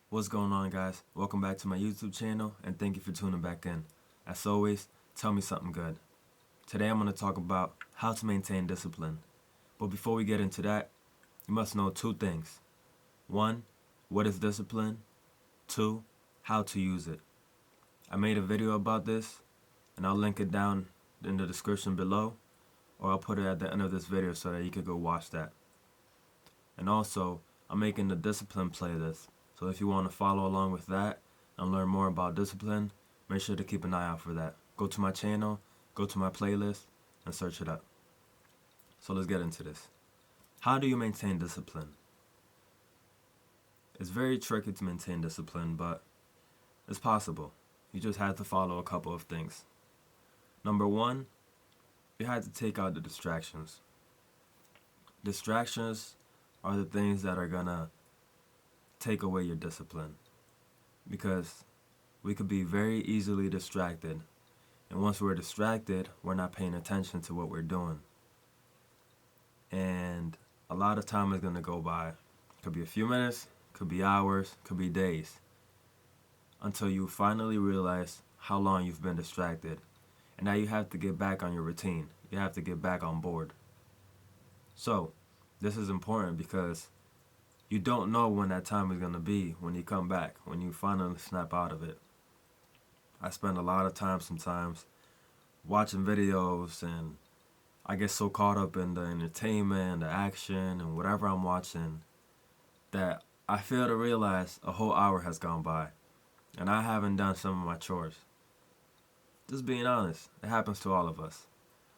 What's going on, guys? Welcome back to my YouTube channel and thank you for tuning back in. As always, tell me something good. Today I'm going to talk about how to maintain discipline. But before we get into that, you must know two things. One, what is discipline? Two, how to use it. I made a video about this and I'll link it down in the description below, or I'll put it at the end of this video so that you can go watch that. And also, I'm making the discipline playlist. So if you want to follow along with that and learn more about discipline, make sure to keep an eye out for that. Go to my channel, go to my playlist, and search it up. So let's get into this. How do you maintain discipline? It's very tricky to maintain discipline, but it's possible. You just have to follow a couple of things. Number one, you have to take out the distractions. Distractions are the things that are gonna take away your discipline, because we could be very easily distracted, and once we're distracted, we're not paying attention to what we're doing, and a lot of time is going to go by. Could be a few minutes, could be hours, could be days, until you finally realize how long you've been distracted, and now you have to get back on your routine. You have to get back on board. So this is important because you don't know when that time is going to be when you come back, when you finally snap out of it. I spend a lot of time sometimes watching videos, and I get so caught up in the entertainment, the action, and whatever I'm watching that I fail to realize a whole hour has gone by and I haven't done some of my chores. Just being honest, it happens to all of us.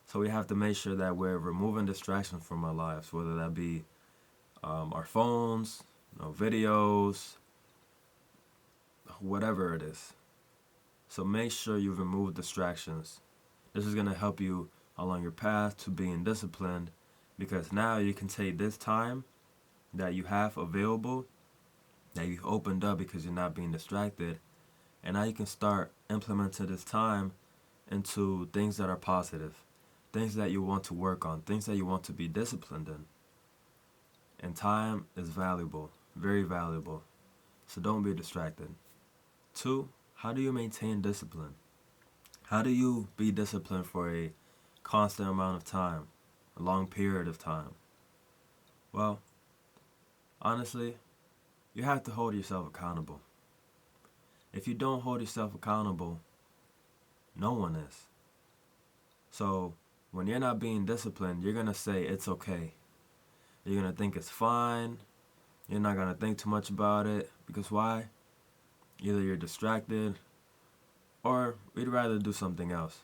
So we have to make sure that we're removing distractions from our lives, whether that be our phones, videos, whatever it is. So make sure you remove distractions. This is going to help you along your path to being disciplined, because now you can take this time that you have available, that you've opened up because you're not being distracted, and now you can start implementing this time into things that are positive, things that you want to work on, things that you want to be disciplined in. And time is valuable, very valuable. So don't be distracted. Two, how do you maintain discipline? How do you be disciplined for a constant amount of time, a long period of time? Well, honestly, you have to hold yourself accountable. If you don't hold yourself accountable, no one is. So when you're not being disciplined, you're going to say it's okay. You're going to think it's fine. You're not going to think too much about it. Because why? Either you're distracted or we'd rather do something else.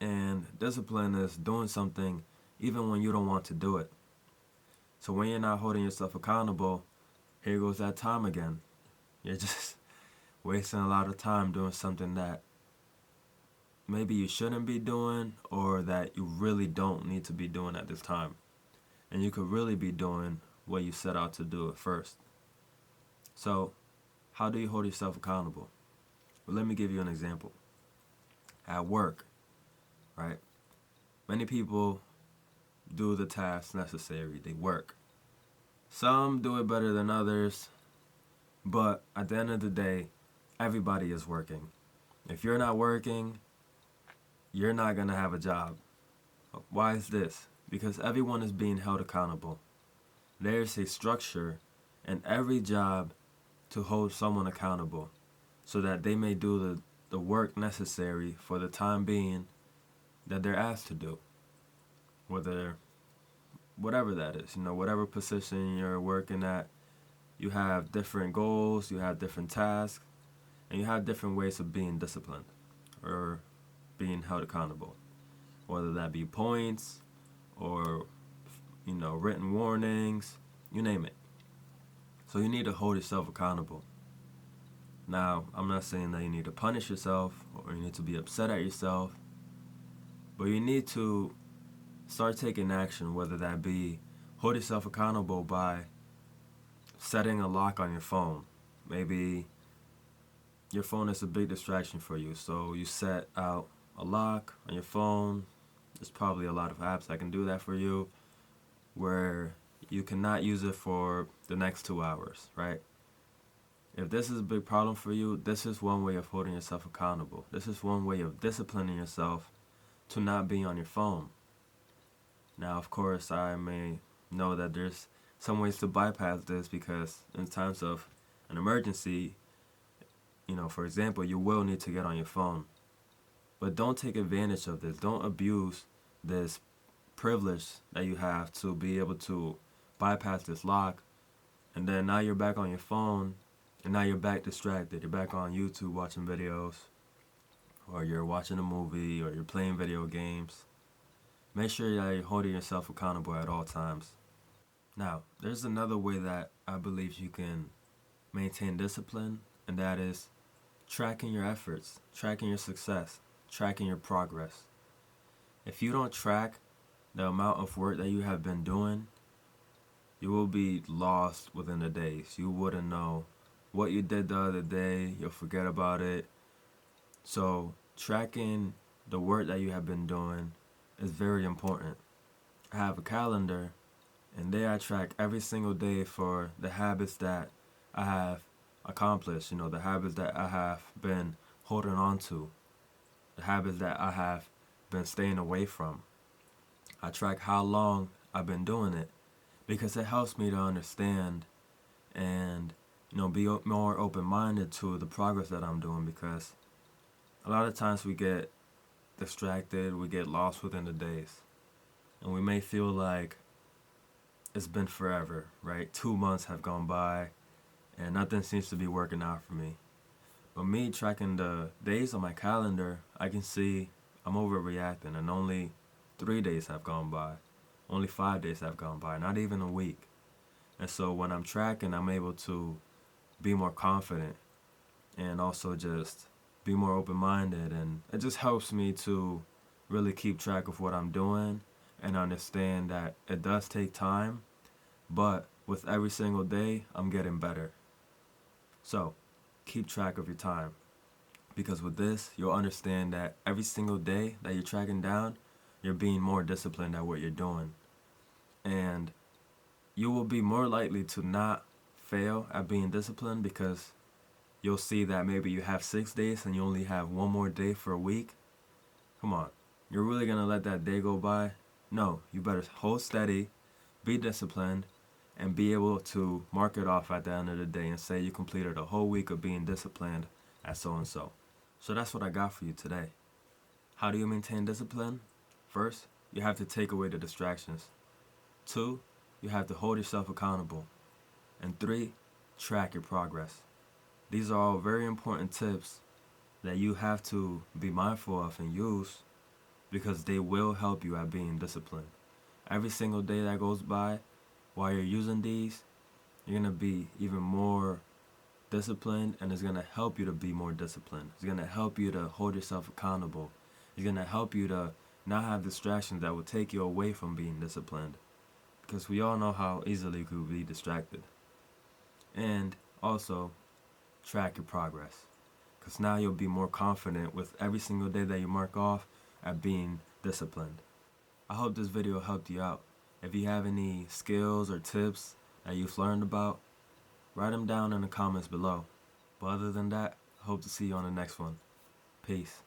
And discipline is doing something even when you don't want to do it. So when you're not holding yourself accountable, here goes that time again. You're just wasting a lot of time doing something that maybe you shouldn't be doing, or that you really don't need to be doing at this time. And you could really be doing what you set out to do at first. So how do you hold yourself accountable? Well, let me give you an example. At work, right? Many people do the tasks necessary. They work. Some do it better than others, but at the end of the day, everybody is working. If you're not working, you're not going to have a job. Why is this? Because everyone is being held accountable. There's a structure in every job to hold someone accountable so that they may do the work necessary for the time being that they're asked to do. Whatever that is, whatever position you're working at, you have different goals, you have different tasks, and you have different ways of being disciplined or being held accountable, whether that be points or written warnings, you name it. So you need to hold yourself accountable. Now, I'm not saying that you need to punish yourself or you need to be upset at yourself, but you need to start taking action, whether that be hold yourself accountable by setting a lock on your phone. Maybe your phone is a big distraction for you, so you set out a lock on your phone. There's probably a lot of apps that can do that for you, where you cannot use it for the next 2 hours, right? If this is a big problem for you, this is one way of holding yourself accountable. This is one way of disciplining yourself to not be on your phone. Now, of course, I may know that there's some ways to bypass this, because in times of an emergency, for example, you will need to get on your phone. But don't take advantage of this. Don't abuse this privilege that you have to be able to bypass this lock, and then now you're back on your phone, and now you're back distracted. You're back on YouTube watching videos, or you're watching a movie, or you're playing video games. Make sure that you're holding yourself accountable at all times. Now, there's another way that I believe you can maintain discipline, and that is tracking your efforts, tracking your success, tracking your progress. If you don't track the amount of work that you have been doing, you will be lost within the days. You wouldn't know what you did the other day. You'll forget about it. So tracking the work that you have been doing is very important. I have a calendar, and there I track every single day for the habits that I have accomplished, the habits that I have been holding on to, the habits that I have been staying away from. I track how long I've been doing it, because it helps me to understand and be more open-minded to the progress that I'm doing, because a lot of times we get distracted, we get lost within the days, and we may feel like it's been forever, right? 2 months have gone by and nothing seems to be working out for me. But me tracking the days on my calendar, I can see I'm overreacting, and only 3 days have gone by. Only 5 days have gone by, not even a week. And so when I'm tracking, I'm able to be more confident and also just be more open-minded, and it just helps me to really keep track of what I'm doing and understand that it does take time, but with every single day, I'm getting better. So, keep track of your time, because with this, you'll understand that every single day that you're tracking down, you're being more disciplined at what you're doing. And you will be more likely to not fail at being disciplined, because you'll see that maybe you have 6 days and you only have one more day for a week. Come on, you're really going to let that day go by? No, you better hold steady, be disciplined, and be able to mark it off at the end of the day and say you completed a whole week of being disciplined at so-and-so. So that's what I got for you today. How do you maintain discipline? First, you have to take away the distractions. 2, you have to hold yourself accountable. And 3, track your progress. These are all very important tips that you have to be mindful of and use, because they will help you at being disciplined. Every single day that goes by, while you're using these, you're going to be even more disciplined, and it's going to help you to be more disciplined. It's going to help you to hold yourself accountable. It's going to help you to not have distractions that will take you away from being disciplined, because we all know how easily we could be distracted. And also, track your progress, because now you'll be more confident with every single day that you mark off at being disciplined. I hope this video helped you out. If you have any skills or tips that you've learned about, write them down in the comments below. But other than that, I hope to see you on the next one. Peace.